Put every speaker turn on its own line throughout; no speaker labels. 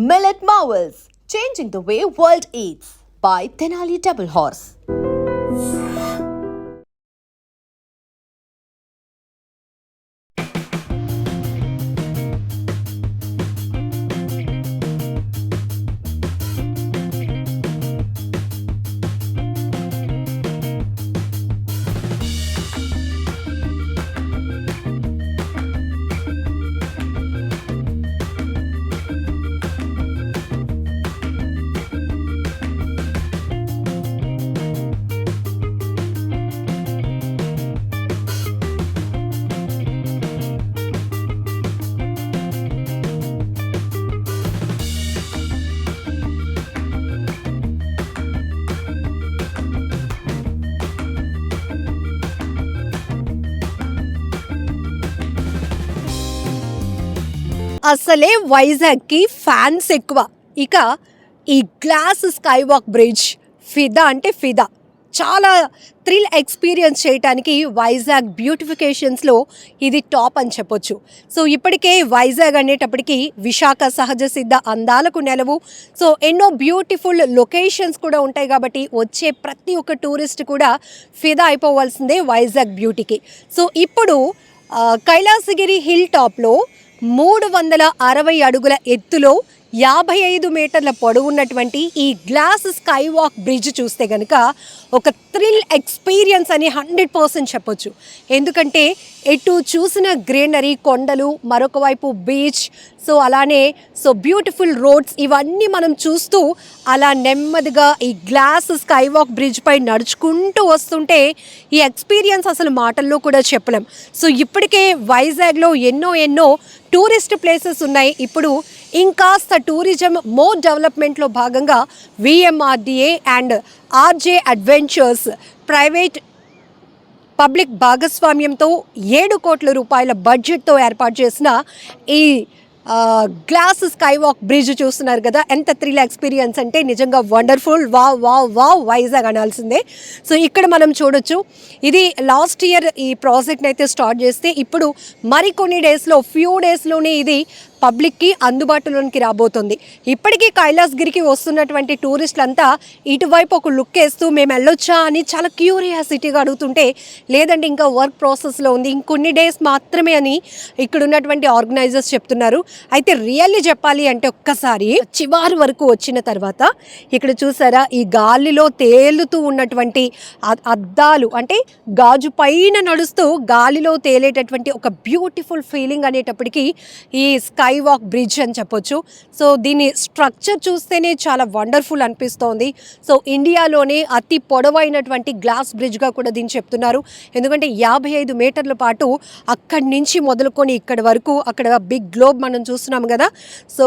Millet Marvels, changing the way world eats by Tenali Double Horse.
అసలే వైజాగ్కి fans ఎక్కువ. ఇక ఈ గ్లాస్ స్కై వాక్ బ్రిడ్జ్ ఫిదా అంటే ఫిదా. చాలా థ్రిల్ ఎక్స్పీరియన్స్ చేయడానికి వైజాగ్ బ్యూటిఫికేషన్స్లో ఇది టాప్ అని చెప్పొచ్చు. సో ఇప్పటికే వైజాగ్ అనేటప్పటికి విశాఖ సహజ సిద్ధ అందాలకు నెలవు. సో ఎన్నో బ్యూటిఫుల్ లొకేషన్స్ కూడా ఉంటాయి కాబట్టి వచ్చే ప్రతి ఒక్క టూరిస్ట్ కూడా ఫిదా అయిపోవాల్సిందే వైజాగ్ బ్యూటీకి. సో ఇప్పుడు కైలాసగిరి హిల్ టాప్లో 360 అడుగుల ఎత్తులో 55 మీటర్ల పొడవున్నటువంటి ఈ గ్లాస్ స్కై వాక్ బ్రిడ్జ్ చూస్తే కనుక ఒక థ్రిల్ ఎక్స్పీరియన్స్ అని 100% చెప్పొచ్చు. ఎందుకంటే ఎటు చూసిన గ్రీనరీ, కొండలు, మరొక వైపు బీచ్, సో అలానే బ్యూటిఫుల్ రోడ్స్, ఇవన్నీ మనం చూస్తూ అలా నెమ్మదిగా ఈ గ్లాస్ స్కై వాక్ బ్రిడ్జ్ పై నడుచుకుంటూ వస్తుంటే ఈ ఎక్స్పీరియన్స్ అసలు మాటల్లో కూడా చెప్పలేం. సో ఇప్పటికే వైజాగ్లో ఎన్నో టూరిస్ట్ ప్లేసెస్ ఉన్నాయి. ఇప్పుడు ఇంకాస్త టూరిజం మోర్ డెవలప్మెంట్లో భాగంగా VMRDA and RJ adventures private public భాగస్వామ్యంతో 7 కోట్ల రూపాయల బడ్జెట్తో ఏర్పాటు చేసిన ఈ గ్లాస్ స్కై వాక్ బ్రిడ్జ్ చూస్తున్నారు కదా, ఎంత థ్రిల్ ఎక్స్పీరియన్స్ అంటే నిజంగా వండర్ఫుల్. వావ్ వైజాగ్ అనాల్సిందే. సో ఇక్కడ మనం చూడొచ్చు, ఇది లాస్ట్ ఇయర్ ఈ ప్రాజెక్ట్ని అయితే స్టార్ట్ చేస్తే ఇప్పుడు మరికొన్ని ఫ్యూ డేస్లోనే ఇది పబ్లిక్కి అందుబాటులోనికి రాబోతుంది. ఇప్పటికీ కైలాసగిరికి వస్తున్నటువంటి టూరిస్టులంతా ఇటువైపు ఒక లుక్ వేస్తూ మేము వెళ్ళొచ్చా అని చాలా క్యూరియాసిటీగా అడుగుతుంటే, లేదంటే ఇంకా వర్క్ ప్రాసెస్లో ఉంది, ఇంకొన్ని డేస్ మాత్రమే అని ఇక్కడ ఉన్నటువంటి ఆర్గనైజర్స్ చెప్తున్నారు. అయితే రియల్లీ చెప్పాలి అంటే ఒక్కసారి చివరి వరకు వచ్చిన తర్వాత ఇక్కడ చూసారా, ఈ గాలిలో తేలుతూ ఉన్నటువంటి అద్దాలు, అంటే గాజు పైన నడుస్తూ గాలిలో తేలేటటువంటి ఒక బ్యూటిఫుల్ ఫీలింగ్ అనేటప్పటికీ ఈ స్కై వాక్ బ్రిడ్జ్ అని చెప్పొచ్చు. సో దీని స్ట్రక్చర్ చూస్తేనే చాలా వండర్ఫుల్ అనిపిస్తోంది. సో ఇండియాలోనే అతి పొడవైనటువంటి గ్లాస్ బ్రిడ్జ్గా కూడా దీన్ని చెప్తున్నారు. ఎందుకంటే 55 మీటర్ల పాటు అక్కడి నుంచి మొదలుకొని ఇక్కడి వరకు, అక్కడ బిగ్ గ్లోబ్ మనం చూస్తున్నాం కదా. సో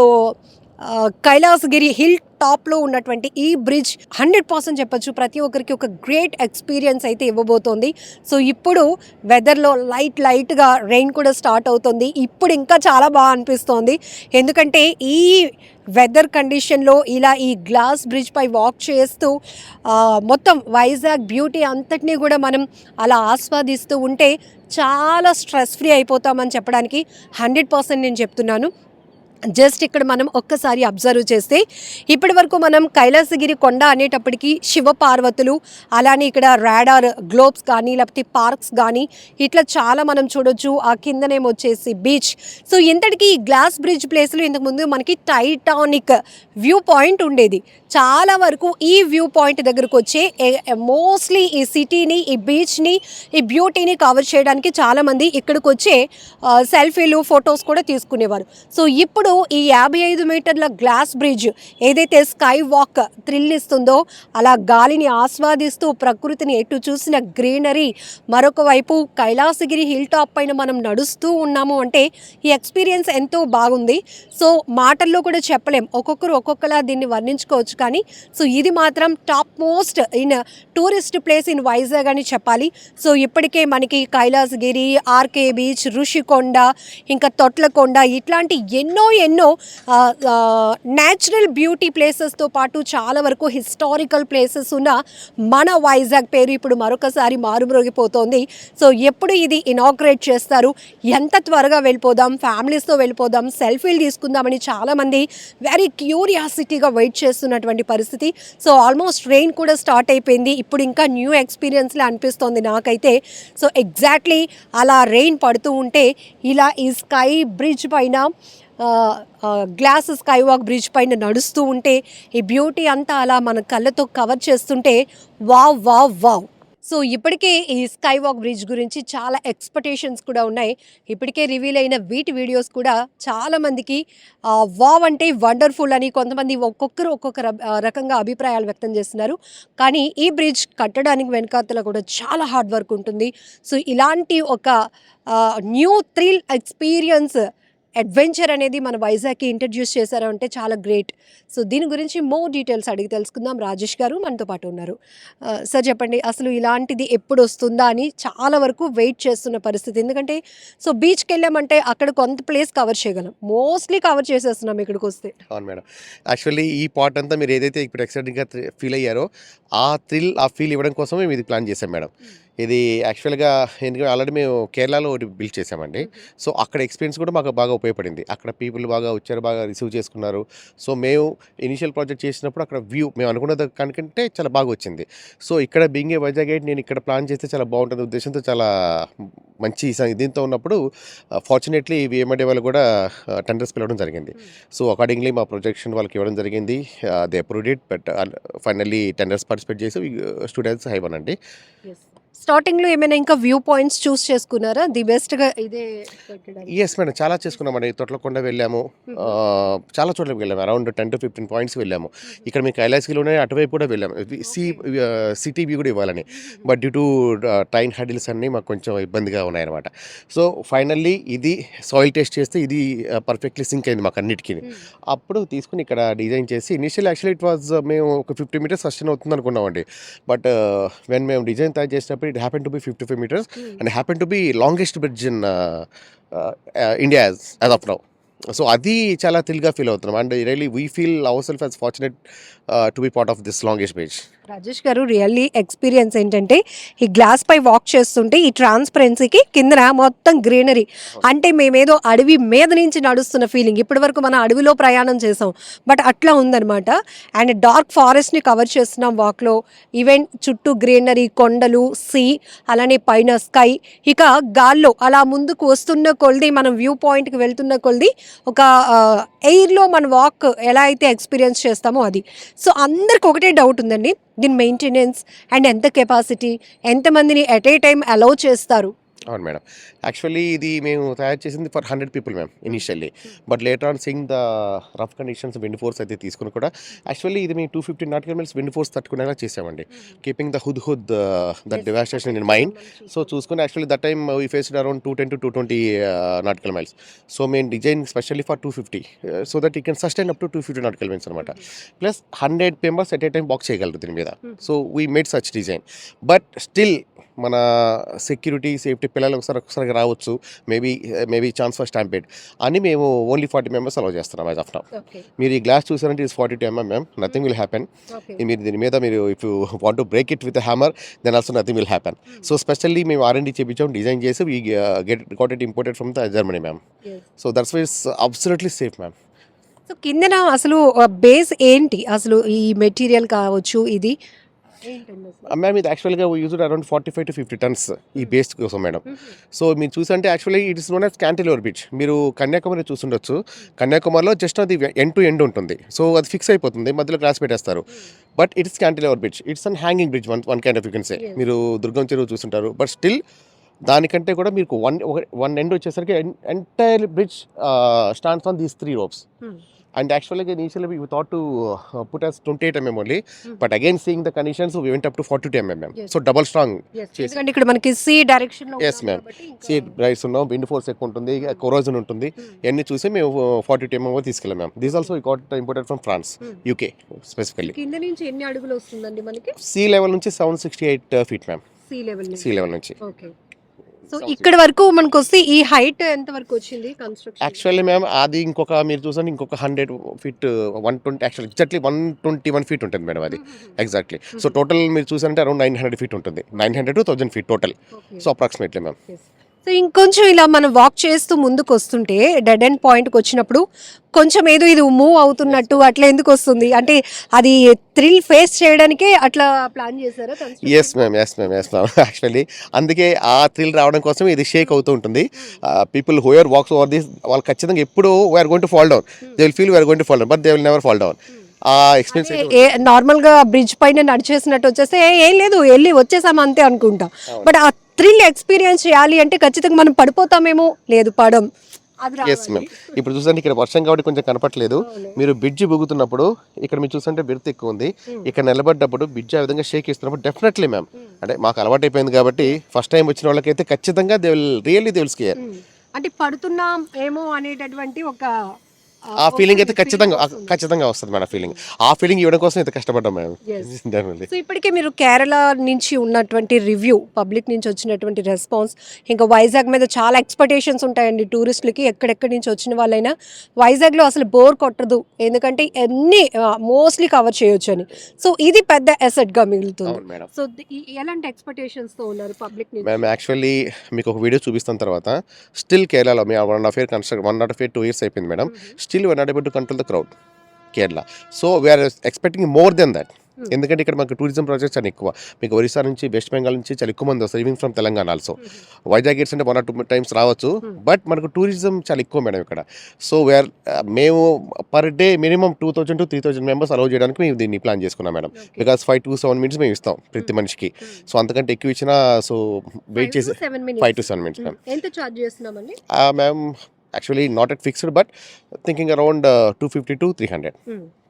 కైలాసగిరి హిల్ టాప్లో ఉన్నటువంటి ఈ బ్రిడ్జ్ 100% చెప్పచ్చు ప్రతి ఒక్కరికి ఒక గ్రేట్ ఎక్స్పీరియన్స్ అయితే ఇవ్వబోతోంది. సో ఇప్పుడు వెదర్లో లైట్గా రెయిన్ కూడా స్టార్ట్ అవుతుంది. ఇప్పుడు ఇంకా చాలా బాగా అనిపిస్తోంది. ఎందుకంటే ఈ వెదర్ కండిషన్లో ఇలా ఈ గ్లాస్ బ్రిడ్జ్ పై వాక్ చేస్తూ మొత్తం వైజాగ్ బ్యూటీ అంతటినీ కూడా మనం అలా ఆస్వాదిస్తూ ఉంటే చాలా స్ట్రెస్ ఫ్రీ అయిపోతామని చెప్పడానికి 100% నేను చెప్తున్నాను. జస్ట్ ఇక్కడ మనం ఒక్కసారి అబ్జర్వ్ చేస్తే ఇప్పటి వరకు మనం కైలాసగిరి కొండ అనేటప్పటికీ శివపార్వతులు, అలానే ఇక్కడ రాడార్ గ్లోబ్స్ కానీ లేకపోతే పార్క్స్ కానీ ఇట్లా చాలా మనం చూడొచ్చు. ఆ కిందనేమో వచ్చేసి బీచ్. సో ఇంతటికి ఈ గ్లాస్ బ్రిడ్జ్ ప్లేస్లో ఇంతకుముందు మనకి టైటానిక్ వ్యూ పాయింట్ ఉండేది. చాలా వరకు ఈ వ్యూ పాయింట్ దగ్గరకు వచ్చే మోస్ట్లీ ఈ సిటీని, ఈ బీచ్ని, ఈ బ్యూటీని కవర్ చేయడానికి చాలామంది ఇక్కడికి వచ్చే సెల్ఫీలు, ఫొటోస్ కూడా తీసుకునేవారు. సో ఇప్పుడు ఈ 55 మీటర్ల గ్లాస్ బ్రిడ్జ్ ఏదైతే స్కై వాక్ థ్రిల్ ఇస్తుందో, అలా గాలిని ఆస్వాదిస్తూ ప్రకృతిని ఎటు చూసిన గ్రీనరీ, మరొక వైపు కైలాసగిరి హిల్ టాప్ పైన మనం నడుస్తూ ఉన్నాము అంటే ఈ ఎక్స్పీరియన్స్ ఎంతో బాగుంది. సో మాటల్లో కూడా చెప్పలేం, ఒక్కొక్కరు ఒక్కొక్కలా దీన్ని వర్ణించుకోవచ్చు. కానీ సో ఇది మాత్రం top most in tourist place in Vizag అని చెప్పాలి. సో ఇప్పటికే మనకి కైలాసగిరి, ఆర్కే బీచ్, ఋషికొండ, ఇంకా తొట్లకొండ ఇట్లాంటి ఎన్నో ఎన్నో న్యాచురల్ బ్యూటీ ప్లేసెస్తో పాటు చాలా వరకు హిస్టారికల్ ప్లేసెస్ ఉన్న మన వైజాగ్ పేరు ఇప్పుడు మరొకసారి మారుమ్రోగిపోతోంది. సో ఎప్పుడు ఇది ఇనాగ్రేట్ చేస్తారు, ఎంత త్వరగా వెళ్ళిపోదాం, ఫ్యామిలీస్తో వెళ్ళిపోదాం, సెల్ఫీలు తీసుకుందామని చాలామంది వెరీ క్యూరియాసిటీగా వెయిట్ చేస్తున్నటువంటి పరిస్థితి. సో ఆల్మోస్ట్ రెయిన్ కూడా స్టార్ట్ అయిపోయింది. ఇప్పుడు ఇంకా న్యూ ఎక్స్పీరియన్స్లా అనిపిస్తోంది నాకైతే. సో ఎగ్జాక్ట్లీ అలా రెయిన్ పడుతూ ఉంటే ఇలా ఈ స్కై బ్రిడ్జ్ పైన గ్లాస్ స్కై వాక్ బ్రిడ్జ్ పైన నడుస్తూ ఉంటే ఈ బ్యూటీ అంతా అలా మన కళ్ళతో కవర్ చేస్తుంటే వావ్ వావ్ వావ్. సో ఇప్పటికే ఈ స్కై వాక్ బ్రిడ్జ్ గురించి చాలా ఎక్స్పెక్టేషన్స్ కూడా ఉన్నాయి. ఇప్పటికే రివీల్ అయిన వీటి వీడియోస్ కూడా చాలామందికి వావ్ అంటే వండర్ఫుల్ అని, కొంతమంది ఒక్కొక్కరు ఒక్కొక్క రకంగా అభిప్రాయాలు వ్యక్తం చేస్తున్నారు. కానీ ఈ బ్రిడ్జ్ కట్టడానికి వెనకాతల కూడా చాలా హార్డ్ వర్క్ ఉంటుంది. సో ఇలాంటి ఒక న్యూ థ్రిల్ ఎక్స్పీరియన్స్ అడ్వెంచర్ అనేది మన వైజాగ్కి ఇంట్రడ్యూస్ చేశారు అంటే చాలా గ్రేట్. సో దీని గురించి మోర్ డీటెయిల్స్ అడిగి తెలుసుకుందాం. రాజేష్ గారు మనతో పాటు ఉన్నారు. సార్ చెప్పండి, అసలు ఇలాంటిది ఎప్పుడు వస్తుందా అని చాలా వరకు వెయిట్ చేస్తున్న పరిస్థితి. ఎందుకంటే సో బీచ్కి వెళ్ళామంటే అక్కడ కొంత ప్లేస్ కవర్ చేయగలం, మోస్ట్లీ కవర్ చేసేస్తున్నాం ఇక్కడికి వస్తే.
అవును మేడం. యాక్చువల్లీ ఈ పార్ట్ అంతా మీరు ఏదైతే ఇప్పుడు ఎక్సైటింగ్గా ఫీల్ అయ్యారో ఆ ఫీల్ ఇవ్వడం కోసమే మేము ఇది ప్లాన్ చేసాం మేడం. ఇది యాక్చువల్గా ఎందుకంటే ఆల్రెడీ మేము కేరళలో ఒకటి బిల్డ్ చేసామండి. సో అక్కడ ఎక్స్పీరియన్స్ కూడా మాకు బాగా ఉపయోగపడింది. అక్కడ పీపుల్ బాగా వచ్చారు, బాగా రిసీవ్ చేసుకున్నారు. సో మేము ఇనిషియల్ ప్రాజెక్ట్ చేసినప్పుడు అక్కడ వ్యూ మేము అనుకున్న దానికంటే చాలా బాగా వచ్చింది. సో ఇక్కడ బీయింగ్ ఏ వైజాగ్ గైడ్ నేను ఇక్కడ ప్లాన్ చేస్తే చాలా బాగుంటుంది ఉద్దేశంతో చాలా మంచి దీంతో ఉన్నప్పుడు ఫార్చునేట్లీ విఎంఐడి వాళ్ళు కూడా టెండర్స్ పిలవడం జరిగింది. సో అకార్డింగ్లీ మా ప్రొజెక్షన్ వాళ్ళకి ఇవ్వడం జరిగింది. They approved it. But finally tenders participate చేసి స్టూడెంట్స్ హైవన్ అండి.
స్టార్టింగ్లో ఏమైనా ఇంకా వ్యూ పాయింట్స్ చూస్ చేసుకున్నారా ది బెస్ట్గా ఇదే?
ఎస్ మేడం, చాలా చేసుకున్నామండి. తొట్లకొండ వెళ్ళాము, చాలా చోట్లకి వెళ్ళాము. అరౌండ్ 10 to 15 పాయింట్స్ వెళ్ళాము. ఇక్కడ మీకు కైలాసగిరిలోనే అటువైపు కూడా వెళ్ళాము, సిటీ వ్యూ కూడా ఇవ్వాలని. But due to train hurdles అన్నీ మాకు కొంచెం ఇబ్బందిగా ఉన్నాయన్నమాట. సో ఫైనల్లీ ఇది సాయిల్ టెస్ట్ చేస్తే ఇది పర్ఫెక్ట్లీ సింక్ అయింది మాకు అన్నిటికీ. అప్పుడు తీసుకుని ఇక్కడ డిజైన్ చేసి ఇనిషియల్ యాక్చువల్లీ ఇట్ వాజ్ మేము ఒక 50 meters సస్టైన్ అవుతుంది అనుకున్నామండి. బట్ వెన్ మేము డిజైన్ తయారు చేసినప్పుడు it happened to be 55 meters and happened to be longest bridge in India as of now. So అది చాలా థ్రిల్గా ఫీల్ అవుతున్నాం. And really we feel our self as fortunate to be part of this longest bridge.
Rajesh గారు, really experience ఏంటంటే ఈ glass పై walk చేస్తుంటే ఈ ట్రాన్స్పరెన్సీకి కిందన మొత్తం గ్రీనరీ, అంటే మేమేదో అడవి మీద నుంచి నడుస్తున్న ఫీలింగ్. ఇప్పటి వరకు మనం అడవిలో ప్రయాణం చేసాం, బట్ అట్లా ఉందన్నమాట. అండ్ డార్క్ ఫారెస్ట్ని కవర్ చేస్తున్నాం వాక్లో. ఈవెన్ చుట్టూ గ్రీనరీ, కొండలు, సీ, అలానే పైన స్కై. ఇక గాల్లో అలా ముందుకు వస్తున్న కొలది, మనం వ్యూ పాయింట్కి వెళ్తున్న కొలది ఒక ఎయిర్లో మన వాక్ ఎలా అయితే ఎక్స్పీరియన్స్ చేస్తామో అది. సో అందరికి ఒకటే డౌట్ ఉందండి, దీని మెయింటెనెన్స్ అండ్ ఎంత కెపాసిటీ, ఎంతమందిని ఎట్ ఏ టైం అలౌ చేస్తారు?
అవును మేడం. యాక్చువల్లీ ఇది మేము తయారు చేసింది for 100 people ma'am initially. But later on seeing the rough conditions wind force అయితే తీసుకుని కూడా యాక్చువల్లీ ఇది మేము 250 nautical miles విండ్ ఫోర్స్ తట్టుకునేలా చేసామండి. Keeping the Hudhud that devastation in mind. So చూసుకుని actually that time we faced around 210 to 220 nautical miles. So మేము design specially for 250 so that you can sustain up to 250 nautical miles అనమాట. Plus 100 members at a time walk చేయగలరు దీని మీద. So we made such design. But still మన security, safety, పిల్లలు ఒకసారి రావచ్చు, maybe chance for stampede అని మేము ఓన్లీ 40 members అలౌ చేస్తున్నాం యాజ్ ఆఫ్ నౌ. మీరు ఈ గ్లాస్ చూసారంటే it's 42 mm ma'am. Nothing will happen. మీరు దీని మీద మీరు if you want to break it with hammer then also nothing will happen. So specially మేము R&D చేయించాం, డిజైన్ చేసి we got it imported from the Germany ma'am. So that's why it's absolutely safe ma'am.
So కిందన అసలు base ఏంటి, అసలు ఈ material కావచ్చు ఇది
మ్యామ్? ఇది యాక్చువల్గా యూజ్డ్ అరౌండ్ 45 to 50 tons ఈ బేస్ కోసం మేడం. సో మీరు చూసంటే actually it is known as cantilever beach. మీరు కన్యాకుమారి చూసుండొచ్చు. కన్యాకుమారిలో జస్ట్ అది ఎండ్ టు ఎండ్ ఉంటుంది. సో అది ఫిక్స్ అయిపోతుంది, మధ్యలో గ్లాస్ పెట్టేస్తారు. But it's cantilever beach, it's an hanging bridge, one kind of you can say. మీరు దుర్గం చెరువు చూసుంటారు, బట్ స్టిల్ దానికంటే కూడా మీకు వన్ ఎండ్ వచ్చేసరికి entire bridge stands on these 3 ropes. And actually initially we thought to put as 28 mm only, but again seeing the conditions we went up to 42 mm. So double strong.
ఎందుకంటే ఇక్కడ మనకి see direction లో
yes ma'am, see rights ఉన్నాం, wind force ఎక్కువ ఉంటుంది, కొరోజన్ ఉంటుంది, ఇవన్నీ చూసి మేము 42 mm తీసుకెళ్ళాం ma'am. This also we got imported from France, UK specifically.
కింద నుంచి ఎన్ని అడుగులు వస్తుందండి మనకి?
సీ లెవెల్ నుంచి 768 feet ma'am.
Sea level
sea level నుంచి.
ఓకే. సో ఇక్కడ వరకు మనకు వస్తే ఈ హైట్ ఎంత వరకు వచ్చింది కన్స్ట్రక్షన్?
యాక్చువల్లీ మ్యామ్ అది ఇంకొక మీరు చూసండి ఇంకొక 100 ఫీట్ 120 యాక్చువల్లీ ఎగ్జాక్ట్లీ 121 ఫీట్ ఉంటుంది మేడం అది ఎగ్జాక్ట్లీ. సో టోటల్ మీరు చూసారంటే అరౌండ్ 900 ఫీట్ ఉంటుంది, 900 to 1000 feet total. So approximately ma'am.
So ఇంకొంచెం ఇలా మనం వాక్ చేస్తూ ముందుకు వస్తుంటే డెడ్ ఎండ్ పాయింట్కి వచ్చినప్పుడు కొంచెం ఏదో ఇది మూవ్ అవుతున్నట్టు అట్లా ఎందుకు వస్తుంది? అంటే అది థ్రిల్ ఫేస్ చేయడానికే అట్లా ప్లాన్ చేశారా?
ఎస్ మ్యామ్ యాక్చువల్లీ అందుకే ఆ థ్రిల్ రావడం కోసం ఇది షేక్ అవుతూ ఉంటుంది. People who are walks over this వాళ్ళు ఖచ్చితంగా ఎప్పుడు we are going to fall down, they will feel we are going to fall down but they will never fall down. ఆ ఎక్స్పీరియన్స్
నార్మల్గా బ్రిడ్జ్ పైన నడిచేసినట్టు వచ్చేస్తే ఏం లేదు వెళ్ళి వచ్చేసాము అంతే అనుకుంటాం. బట్ ఆ థ్రిల్ ఎక్స్పీరియన్స్ చేయాలి అంటే ఖచ్చితంగా మనం పడిపోతామేమో, లేదు పడం.
Yes ma'am. ఇప్పుడు చూసండి ఇక్కడ వర్షం కాబట్టి కొంచెం కనపట్లేదు. మీరు బ్రిడ్జ్ బుగుతున్నప్పుడు ఇక్కడ మీరు చూస్తుంటే బెర్త్ ఎక్కువ ఉంది, ఇక్కడ నిలబడ్డప్పుడు బ్రిడ్జ్ ఆ విధంగా షేక్ ఇస్తున్నప్పుడు డెఫినెట్లీ మ్యామ్ అంటే మాకు అలవాటు అయిపోయింది కాబట్టి ఫస్ట్ టైం వచ్చిన వాళ్ళకైతే ఖచ్చితంగా they will really they will scare.
అంటే పడుతున్నాం ఏమో అనేటటువంటి ఒక
ఆ ఫీలింగ్ అయితే ఖచ్చితంగా వస్తుంది మేడం. ఆ ఫీలింగ్ ఇవ్వడం కోసం అయితే కష్టపడ్డాం మేడం.
సో ఇప్పటికే మీరు కేరళ నుంచి ఉన్నటువంటి రివ్యూ, పబ్లిక్ నుంచి వచ్చినటువంటి రెస్పాన్స్, ఇంకా వైజాగ్ మీద చాలా ఎక్స్పెక్టేషన్స్ ఉంటాయండి టూరిస్టులకి. ఎక్కడెక్కడి నుంచి వచ్చిన వాళ్ళైనా వైజాగ్లో అసలు బోర్ కొట్టదు, ఎందుకంటే అన్ని మోస్ట్లీ కవర్ చేయొచ్చు అని. సో ఇది పెద్ద అసెట్గా మిగులుతుంది. సో ఎలాంటి ఎక్స్పెక్టేషన్స్తో ఉన్నారు పబ్లిక్ నుంచి?
మేము యాక్చువల్లీ మీకు ఒక వీడియో చూపిస్తాం తర్వాత స్టిల్ కేరళలో మేము 1.5 2 years అయిపోయింది madam. Still we are not able to control the crowd, Kerala. So we are expecting more than that. ఎందుకంటే ఇక్కడ మనకు టూరిజం ప్రాజెక్ట్స్ అని ఎక్కువ, మీకు ఒరిస్సా నుంచి వెస్ట్ బెంగాల్ నుంచి చాలా ఎక్కువ మంది వస్తారు, even from Telangana also. Vizag gates అంటే 1 or 2 times రావచ్చు, బట్ మనకు టూరిజం చాలా ఎక్కువ మేడం ఇక్కడ. సో వీఆర్ మేము per day minimum 2000 to 3000 members allow చేయడానికి మేము దీన్ని ప్లాన్ చేసుకున్నాం మేడం. బికాస్ 5 to 7 minutes మేము ఇస్తాం ప్రతి మనిషికి. సో అంతకంటే ఎక్కువ ఇచ్చినా సో వెయిట్ చేసి 5 to 7 minutes మ్యామ్.
ఎంత ఛార్జ్ చేస్తున్నామండి
ma'am? Actually not at fixed but thinking around 250 to 300.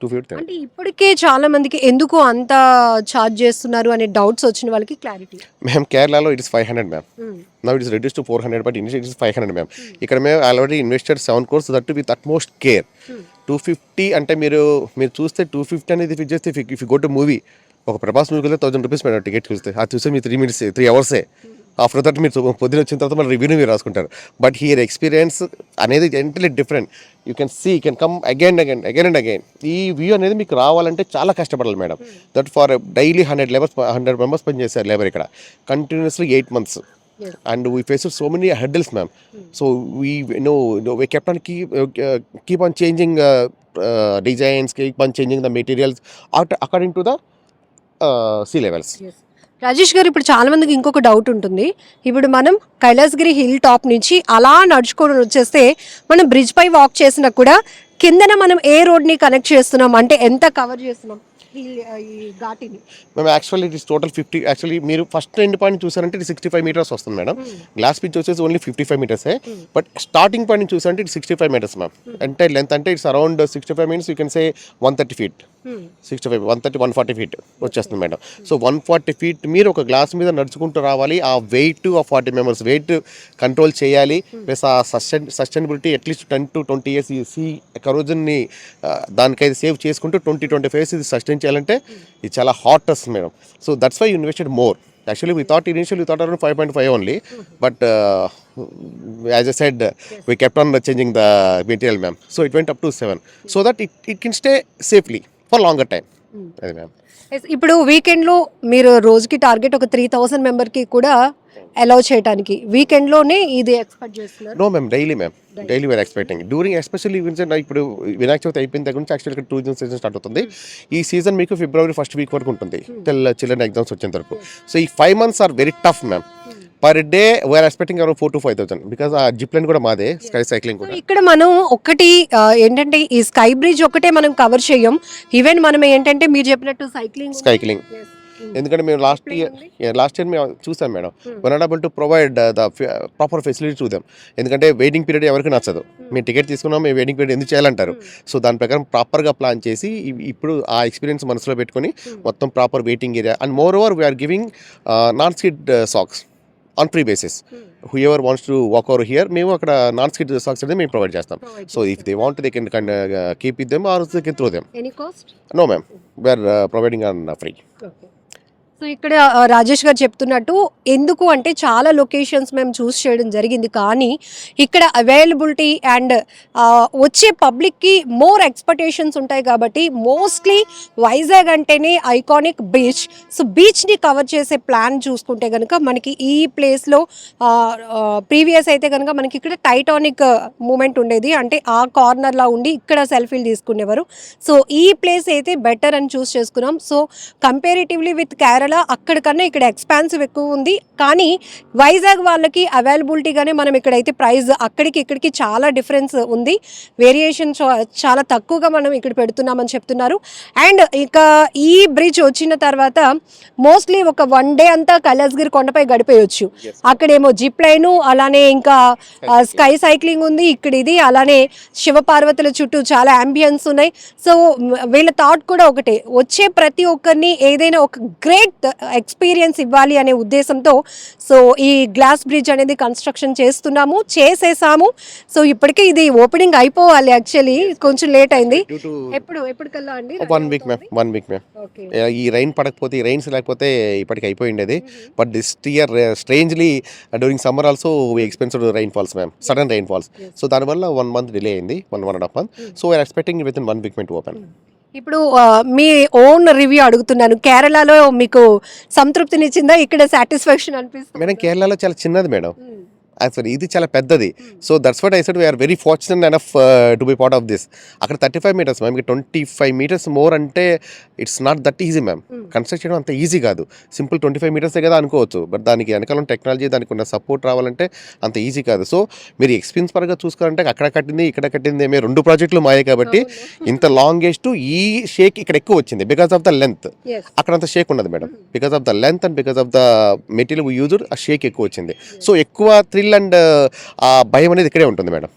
250.
అంటే ఇప్పటికే చాలా మందికి ఎందుకు అంత ఛార్జ్ చేస్తున్నారు అనే డౌట్స్ వచ్చిన వాళ్ళకి క్లారిటీ.
మేము కేరళలో it is 500 ma'am. Now it is reduce to 400 but initial it is 500 ma'am. ఇక్కడ మేము already invested 7 crores that with utmost care. 250 అంటే మీరు చూస్తే 250 అనేది ఇఫ్ చేస్తే if you go to movie, ఒక ప్రభాస్ మూవీకి వెళ్తే 1000 rupees మేడం టికెట్ చూస్తే. అది చూస్తే మీరు 3 hours. ఆఫ్టర్ దట్ మీరు పొద్దున వచ్చిన తర్వాత మన రివ్యూని మీరు రాసుకుంటారు. బట్ హియర్ ఎక్స్పీరియన్స్ అనేది entirely different. You can see, you can come again and again. ఈ వ్యూ అనేది మీకు రావాలంటే చాలా కష్టపడాలి madam. That for daily 100 members పని చేశారు లేబర్ ఇక్కడ continuously 8 months. And we faced so many hurdles, ma'am. So we kept on keep on changing designs, keep on changing the materials according to the sea levels.
Rajesh గారు, ఇప్పుడు చాలా మందికి ఇంకొక doubt ఉంటుంది. ఇప్పుడు మనం కైలాసగిరి హిల్ టాప్ నుంచి అలా నడుచుకొని వచ్చేస్తే మనం బ్రిడ్జ్ పై వాక్ చేసినా కూడా కిందన మనం ఏ రోడ్ని కనెక్ట్ చేస్తున్నాం, అంటే ఎంత కవర్ చేస్తున్నాం ఈ ఘాటిని?
మేము actually it is total 50. Actually మీరు ఫస్ట్ ఎండ్ పాయింట్ చూసారంటే ఇది 65 meters వస్తుంది మేడం. గ్లాస్ పిచ్ వచ్చేసి only 55 meters. But starting point చూసారంటే ఇది 65 meters మ్యామ్. అంటే లెంత్ అంటే it's around 65 minutes you can say 130 feet. 65, 130, 140 feet వచ్చేస్తుంది మేడం. సో 140 feet మీరు ఒక గ్లాస్ మీద నడుచుకుంటూ రావాలి. ఆ వెయిట్ ఆ 40 members వెయిట్ కంట్రోల్ చేయాలి. ప్లస్ ఆ సస్టైనబిలిటీ అట్లీస్ట్ 10 to 20 years ఈ సీ కరోజన్ని దానికైతే సేవ్ చేసుకుంటూ 20-25 years ఇది సస్టైన్ చేయాలంటే ఇది చాలా హాట్ వస్తుంది madam. So that's why you invested more. Actually, we thought around 5.5 only, but as I said, we kept on changing the material, ma'am. So it went up to 7, so that it can stay safely for longer time. Yes, ma'am.
ఇప్పుడు వీకెండ్లో మీరు రోజుకి target ఒక 3000 మెంబర్కి కూడా allow చేయడానికి వీకెండ్లోనే ఇది expect చేస్తున్నారు?
No ma'am, daily we are expecting. During especially ఇప్పుడు వినాయక చవితి అయిపోయిన దగ్గర నుంచి యాక్చువల్గా టూరిజం సీజన్ స్టార్ట్ అవుతుంది. ఈ సీజన్ మీకు February 1st week వరకు ఉంటుంది, చిల్డ్రన్ ఎగ్జామ్స్ వచ్చేంత వరకు. సో ఈ 5 months are very tough ma'am. Per day we are expecting around 4 to 5,000 because ఆ జిప్ లైన్ కూడా మాదే, స్కై సైక్లింగ్ కూడా.
ఇక్కడ మనం ఒకటి ఏంటంటే ఈ స్కై బ్రిడ్జ్ ఒకటే మనం కవర్ చేయం, ఈవెన్ మనం ఏంటంటే మీరు చెప్పినట్టు
సైక్లింగ్. ఎందుకంటే మేము లాస్ట్ ఇయర్ మేము చూసాం madam, one not able to provide the proper facility to them. ఎందుకంటే వెయిటింగ్ పీరియడ్ ఎవరికి నచ్చదు. మేము టికెట్ తీసుకున్నాం, మేము వెయిటింగ్ పీరియడ్ ఎందుకు చేయాలంటారు. సో దాని ప్రకారం ప్రాపర్గా ప్లాన్ చేసి ఇప్పుడు ఆ ఎక్స్పీరియన్స్ మనసులో పెట్టుకొని మొత్తం proper waiting area and moreover we are giving non skid socks on free basis. Whoever wants to walk over here మేము అక్కడ నాన్ స్కిడ్ సాక్స్ అనేది మేము ప్రొవైడ్ చేస్తాం. So if they want they can keep with them or they can throw them.
Any cost?
No ma'am, we are providing on free.
So ఇక్కడ రాజేష్ గారు చెప్తున్నట్టు ఎందుకు అంటే చాలా లొకేషన్స్ మేము చూస్ చేయడం జరిగింది, కానీ ఇక్కడ అవైలబిలిటీ అండ్ వచ్చే పబ్లిక్కి మోర్ ఎక్స్పెక్టేషన్స్ ఉంటాయి కాబట్టి మోస్ట్లీ వైజాగ్ అంటేనే ఐకానిక్ బీచ్. సో బీచ్ని కవర్ చేసే ప్లాన్ చూసుకుంటే కనుక మనకి ఈ ప్లేస్లో ప్రీవియస్ అయితే కనుక మనకి ఇక్కడ టైటానిక్ మూమెంట్ ఉండేది, అంటే ఆ కార్నర్లా ఉండి ఇక్కడ సెల్ఫీలు తీసుకునేవారు. సో ఈ ప్లేస్ అయితే బెటర్ అని చూస్ చేసుకున్నాం. సో కంపారిటివ్లీ విత్ కేరళ అక్కడికన్నా ఇక్కడ ఎక్స్పాన్సివ్ ఎక్కువ ఉంది, కానీ వైజాగ్ వాళ్ళకి అవైలబిలిటీగానే మనం ఇక్కడైతే ప్రైస్ అక్కడికి ఇక్కడికి చాలా డిఫరెన్స్ ఉంది, వేరియేషన్ చాలా తక్కువగా మనం ఇక్కడ పెడుతున్నామని చెప్తున్నారు. అండ్ ఇక ఈ బ్రిడ్జ్ వచ్చిన తర్వాత మోస్ట్లీ ఒక 1 డే అంతా కైలాసగిరి కొండపై గడిపేయచ్చు. అక్కడేమో జిప్ లైను, అలానే ఇంకా స్కై సైక్లింగ్ ఉంది, ఇక్కడ ఇది అలానే శివపార్వతుల చుట్టూ చాలా అంబియన్స్ ఉన్నాయి. సో వీళ్ళ థాట్ కూడా ఒకటే, వచ్చే ప్రతి ఒక్కరిని ఏదైనా ఒక గ్రేట్ ఎక్స్పీరియన్స్ ఇవ్వాలి అనే ఉద్దేశంతో సో ఈ గ్లాస్ బ్రిడ్జ్ అనేది కన్స్ట్రక్షన్ చేసేసాము. సో ఇప్పటికే ఇది ఓపెనింగ్ అయిపోవాలి, యాక్చువల్లీ కొంచెం లేట్ అయింది. ఎప్పటికల్లా అండి?
1 వీక్ మ్యామ్. ఈ రైన్ పడకపోతే, ఈ రైన్స్ లేకపోతే ఇప్పటికి అయిపోయిండేది. But this year strangely during summer also we expensive rain falls ma'am, sudden rain falls. So దానివల్ల 1 మంత్ డిలే అయింది, 1.5 month. So we are expecting within 1 week to open.
ఇప్పుడు మీ ఓన్ రివ్యూ అడుగుతున్నాను, కేరళలో మీకు సంతృప్తినిచ్చిందా, ఇక్కడ సాటిస్ఫాక్షన్ అనిపిస్తుంది?
మేడం కేరళలో చాలా చిన్నది మేడం, యాక్చువల్లీ ఇది చాలా పెద్దది. So that's what I said we are very fortunate enough to be part of this. అక్కడ 35 meters మ్యామ్, ఇక్కడ 25 meters మోర్ అంటే it's not that easy ma'am. Construct చేయడం అంత ఈజీ కాదు, సింపుల్ 25 meters కదా అనుకోవచ్చు, బట్ దానికి వెనకాల టెక్నాలజీ, దానికి ఉన్న సపోర్ట్ రావాలంటే అంత ఈజీ కాదు. సో మీరు ఎక్స్పీరియన్స్ పరంగా చూసుకోవాలంటే అక్కడ కట్టింది ఇక్కడ కట్టింది మేము 2 ప్రాజెక్టులు మాయే కాబట్టి ఇంత లాంగెస్ట్ ఈ షేక్ ఇక్కడ ఎక్కువ వచ్చింది బికాస్ ఆఫ్ ద లెంత్. అక్కడ అంత షేక్ ఉన్నది madam, because of the length and because of the material used ఆ షేక్ ఎక్కువ వచ్చింది. సో ఎక్కువ థ్రిల్ అండ్ ఆ భయం అనేది ఇక్కడే ఉంటుంది మేడం.